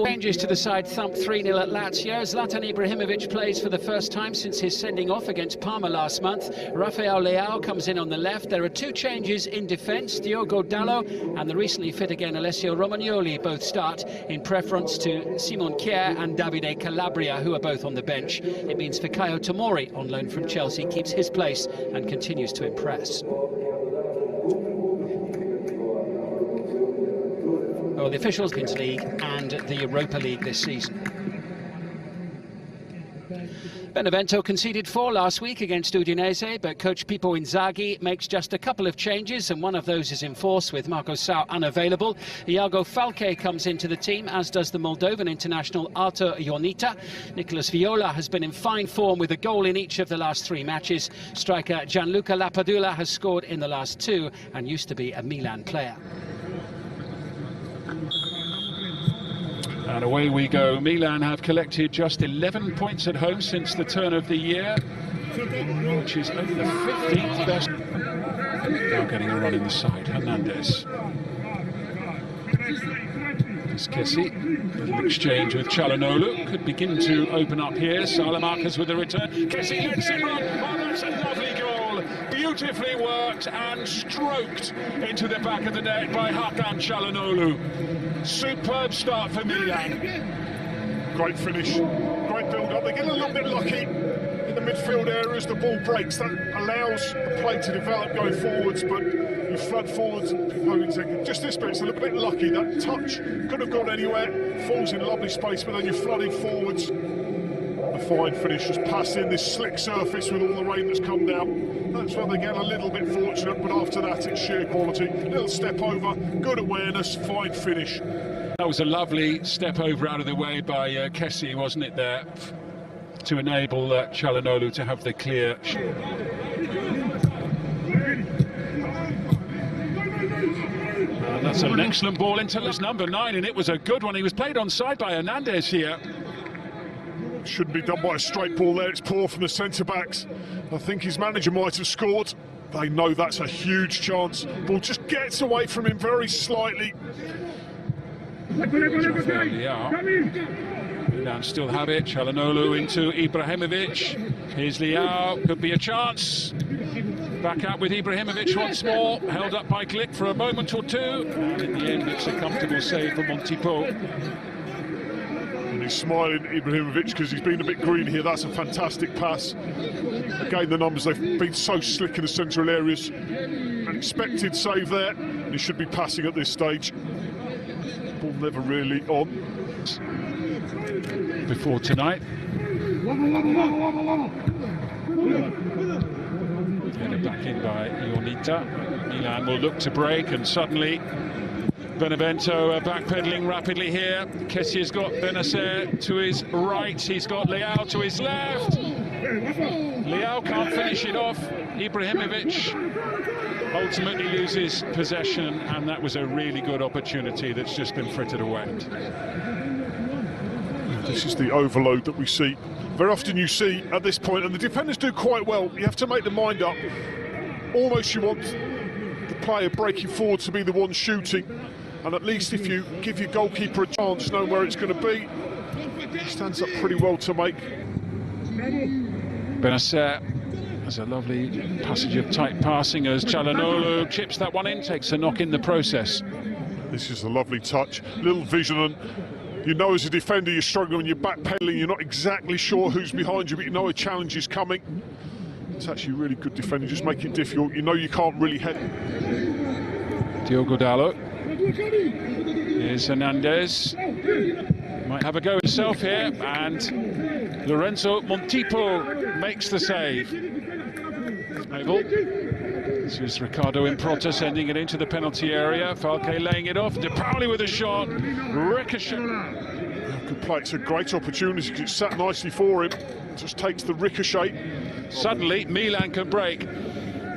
Changes to the side thumped 3-0 at Lazio. Zlatan Ibrahimovic plays for the first time since his sending off against Parma last month. Rafael Leao comes in on the left. There are two changes in defence. Diogo Dalot and the recently fit again Alessio Romagnoli both start in preference to Simon Kjær and Davide Calabria, who are both on the bench. It means Fikayo Tomori, on loan from Chelsea, keeps his place and continues to impress. Well, the officials Champions League and the Europa League this season. Benevento conceded 4 last week against Udinese, but coach Pippo Inzaghi makes just a couple of changes, and one of those is in force with Marco Sau unavailable. Iago Falque comes into the team, as does the Moldovan international Artur Ionita. Nicolas Viola has been in fine form with a goal in each of the last 3 matches. Striker Gianluca Lapadula has scored in the last 2 and used to be a Milan player. And away we go. Milan have collected just 11 points at home since the turn of the year, which is only the 15th best. Now getting a run in the side, Hernandez. There's Kessie. Little exchange with Çalhanoğlu. Could begin to open up here. Salamakers with the return. Kessie lets it run. Oh, that's a lovely goal. Beautifully worked and stroked into the back of the net by Hakan Çalhanoğlu. Superb start for Milan. Great finish, great build-up. They get a little bit lucky in the midfield area as the ball breaks. That allows the play to develop going forwards, but you flood forwards. Just this bit, it's a little bit lucky. That touch could have gone anywhere, falls in lovely space, but then you're flooding forwards. A fine finish, just passing this slick surface with all the rain that's come down. That's where they get a little bit fortunate, but after that it's sheer quality. Little step over, good awareness, fine finish. That was a lovely step over out of the way by Kessie, wasn't it, there, to enable Çalhanoğlu to have the clear. That's an excellent ball into number 9, and it was a good one. He was played onside by Hernandez here. Shouldn't be done by a straight ball there. It's poor from the centre-backs. I think his manager might have scored. They know that's a huge chance. Ball just gets away from him very slightly. Milan still have it. Çalhanoğlu into Ibrahimovic. Here's Leao. Could be a chance. Back out with Ibrahimovic once more. Held up by Glick for a moment or two. And in the end, it's a comfortable save for Montipo. And he's smiling, Ibrahimovic, because he's been a bit green here. That's a fantastic pass. Again, the numbers, they've been so slick in the central areas. An expected save there. And he should be passing at this stage. Ball never really on. Before tonight. Headed back in by Ionita. Milan will look to break, and suddenly Benevento backpedaling rapidly here. Kessi's got Benasser to his right, he's got Leao to his left. Leao can't finish it off. Ibrahimovic ultimately loses possession, and that was a really good opportunity that's just been frittered away. This is the overload that we see. Very often you see at this point, and the defenders do quite well. You have to make the mind up. Almost you want the player breaking forward to be the one shooting, and at least if you give your goalkeeper a chance, knowing where it's going to be, he stands up pretty well to make. Benasser has a lovely passage of tight passing as Çalhanoğlu chips that one in, takes a knock in the process. This is a lovely touch, little vision, and you know as a defender you're struggling when you're backpedaling, you're not exactly sure who's behind you, but you know a challenge is coming. It's actually really good defending, just make it difficult. You know you can't really head. Diogo Dalot. Here's Hernandez. Might have a go himself here, and Lorenzo Montipo makes the save. This is Ricardo Improta sending it into the penalty area. Falque laying it off. De Pauli with a shot. Ricochet. Good play. It's a great opportunity because it's sat nicely for him. Just takes the ricochet. Suddenly, Milan can break.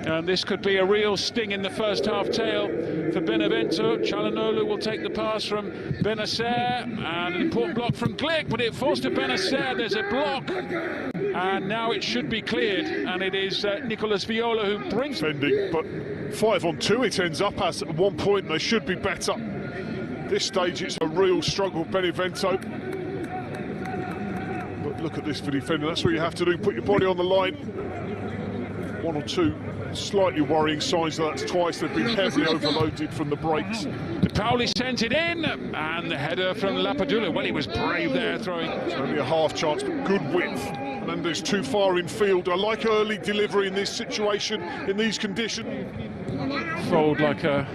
And this could be a real sting in the first half tail for Benevento. Çalhanoğlu will take the pass from Benasser, and an important block from Glick, but it falls to Benasser. There's a block, and now it should be cleared, and it is Nicolas Viola who brings... Defending, but 5-on-2 it ends up as at one point. They should be better. At this stage, it's a real struggle, Benevento. But look at this for defending. That's what you have to do. Put your body on the line. One or two slightly worrying signs that that's twice they've been heavily overloaded from the brakes. De Pauli sent it in, and the header from Lapadula. Well, he was brave there, throwing. It's only a half chance, but good width. Hernandez too far in field. I like early delivery in this situation, in these conditions. Fold like a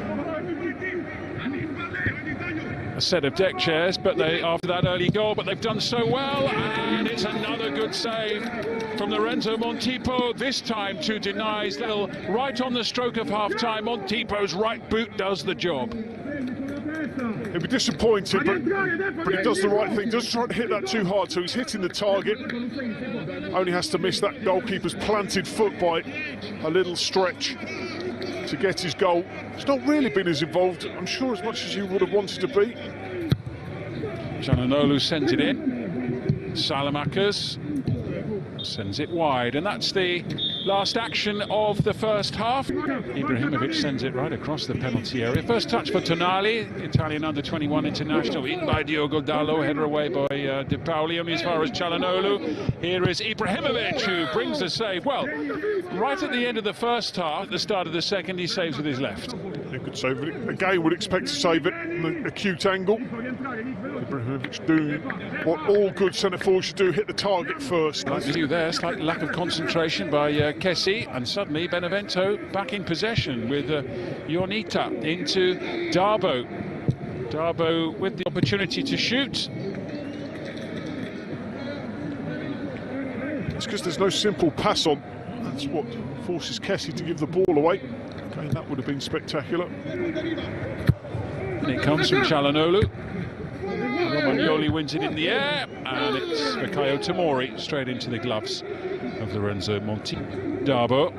set of deck chairs, but after that early goal, but they've done so well, and it's another good save from Lorenzo Montipo, this time to deny Little right on the stroke of half-time. Montipo's right boot does the job. He'll be disappointed, but he does the right thing. Doesn't try to hit that too hard, so he's hitting the target. Only has to miss that goalkeeper's planted foot by a little stretch to get his goal. He's not really been as involved, I'm sure, as much as he would have wanted to be. Çalhanoğlu sends it in. Salamakers sends it wide, and that's the last action of the first half. Ibrahimovic sends it right across the penalty area. First touch for Tonali, Italian under-21 international, in by Diogo Dallo, header away by De Pauli. Only as far as Çalhanoğlu. Here is Ibrahimovic, who brings the save. Well, right at the end of the first half, at the start of the second, he saves with his left. He could save it. Again, would expect to save it from an acute angle. Ibrahimovic doing what all good centre-forwards should do, hit the target first. Like you there, slight lack of concentration by Kessie, and suddenly Benevento back in possession with Jonita into Darbo. Darbo with the opportunity to shoot. It's because there's no simple pass on. That's what forces Kessie to give the ball away. Okay, that would have been spectacular. And it comes from Çalhanoğlu. Romagnoli wins it in the air, and it's Fikayo Tomori straight into the gloves of Lorenzo Monti. Darbo.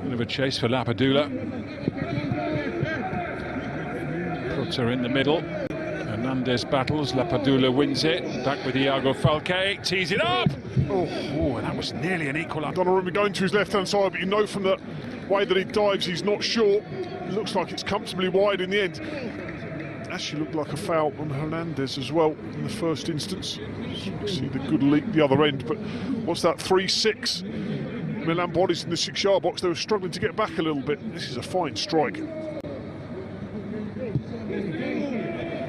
Bit of a chase for Lapadula. Prota in the middle. Hernandez battles, Lapadula wins it. Back with Iago Falque, tees it up. Oh, that was nearly an equal up. Donnarumma going to his left-hand side, but you know from the way that he dives, he's not sure. It looks like it's comfortably wide in the end. Actually looked like a foul on Hernandez as well in the first instance. You see the good leap the other end, but what's that, 3-6? Milan bodies in the 6-yard box. They were struggling to get back a little bit. This is a fine strike.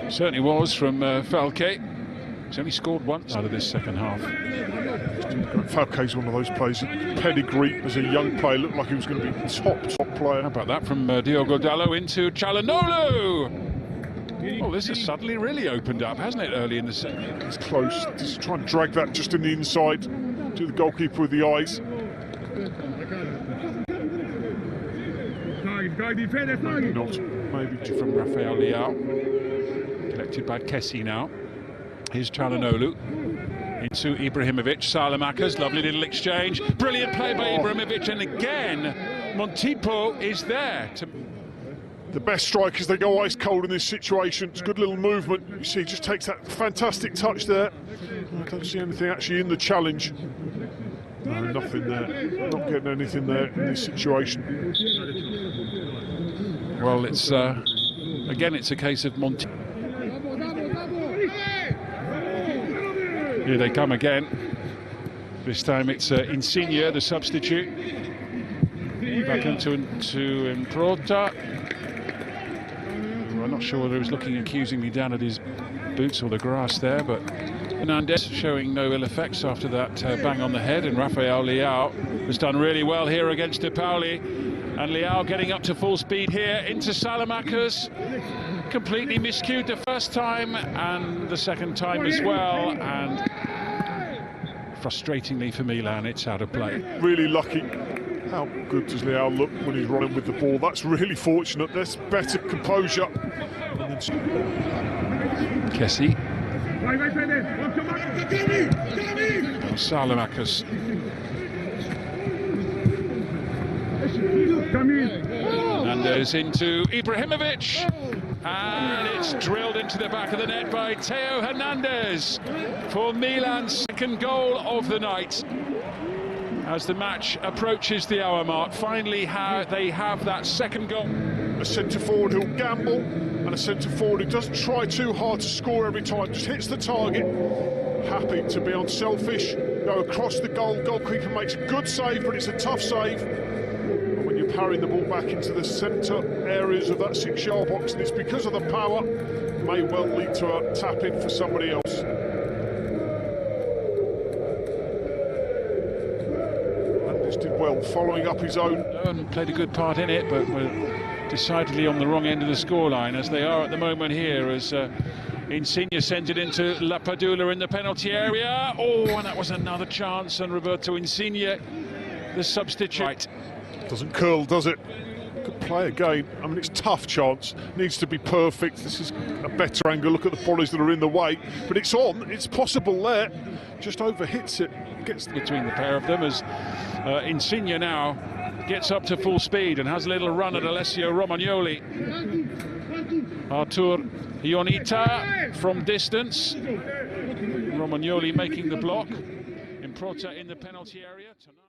Certainly was from Falque. He's only scored once out of this second half. Falque's one of those players, pedigree as a young player, looked like he was going to be top player. How about that from Diogo Dallo into Çalhanoğlu? Well, this has suddenly really opened up, hasn't it, early in the second? It's close. Just try and drag that just in the inside to the goalkeeper with the eyes. Not. Maybe from Rafael Leao. Collected by Kessie now. Here's Çalhanoğlu into Ibrahimovic. Salamakers, lovely little exchange. Brilliant play by Ibrahimovic, and again, Montipo is there to... The best strikers, they go ice cold in this situation. It's a good little movement. You see, he just takes that fantastic touch there. I don't see anything actually in the challenge. No, nothing there. Not getting anything there in this situation. Well, it's again, it's a case of Monti. Here they come again. This time it's Insigne, the substitute. Back into Prota. I'm not sure whether he was looking accusingly down at his boots or the grass there, but Hernandez showing no ill effects after that bang on the head, and Rafael Leao has done really well here against De Pauli, and Leao getting up to full speed here into Salamakers. Completely miscued the first time and the second time as well, and frustratingly for Milan, it's out of play. Really lucky. How good does Leao look when he's running with the ball? That's really fortunate. That's better composure. Kessie. Salamakers. Hernandez into Ibrahimovic. And it's drilled into the back of the net by Theo Hernandez for Milan's second goal of the night. As the match approaches the hour mark, finally they have that second goal. a centre-forward who'll gamble and a centre-forward who doesn't try too hard to score every time, just hits the target. Happy to be unselfish, go across the goal. Goalkeeper makes a good save, but it's a tough save. And when you're parrying the ball back into the centre areas of that 6-yard box, and it's because of the power, may well lead to a tap-in for somebody else. Did well following up his own. And played a good part in it, but we're decidedly on the wrong end of the scoreline, as they are at the moment here, as Insigne sends it into Lapadula in the penalty area. Oh, and that was another chance, and Roberto Insigne, the substitute. Right. Doesn't curl, does it? Good play again. I mean, it's a tough chance. Needs to be perfect. This is a better angle. Look at the bodies that are in the way. But it's on. It's possible there. Just overhits it. Gets between the pair of them, as Insigne now gets up to full speed and has a little run at Alessio Romagnoli. Artur Ionita from distance. Romagnoli making the block. Improta in the penalty area tonight.